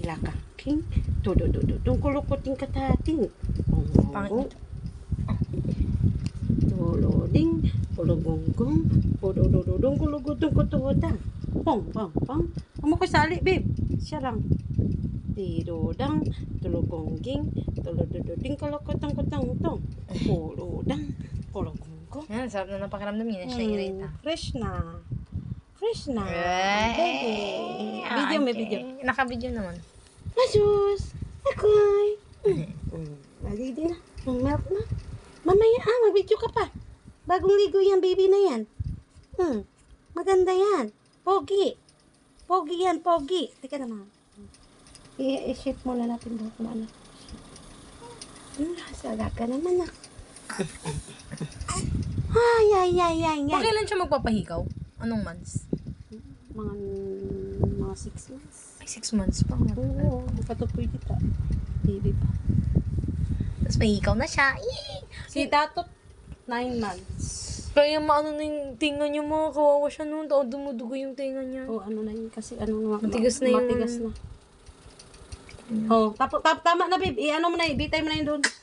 Ilakaking. Tududududung kulukuting katating. Pangit. Tuloding. Kulugunggong. Tududududung kulugutong kutuhodang. Pong. Amo ko sali, babe. Siya lang. Tidodang. Tulugongging. Tuludududing kulukutong kutong. Tulodang. Kulugunggong. Yan, sarap na ng pakiramdam yun. Siya irita. Fresh na. Ay, Baby. May video. Naka-video naman. Asus! Akoy! Lagi din na. Milk na. Mamaya mag-video ka pa. Bagong ligo yan, baby na yan. Maganda yan. Pogi. Pogi yan, pogi. Teka naman. I-shape muna natin buhok na anak. Saga ka naman ah. Ay. Kailan siya magpapahikaw? Anong months? Mga 6 months. Ay, 6 months pa. Oo, patupoy dito. Baby pa. Tapos mahikaw na siya. Yee! Si Tatot, 9 months. Kaya maano na yung tinga niya mga kawawa siya noon. Dumudugo yung tinga niya. Oh, ano na yun kasi Matigas na yun. Matigas na. Oh, tama na babe. I-ano mo na, ibitay mo na yun doon.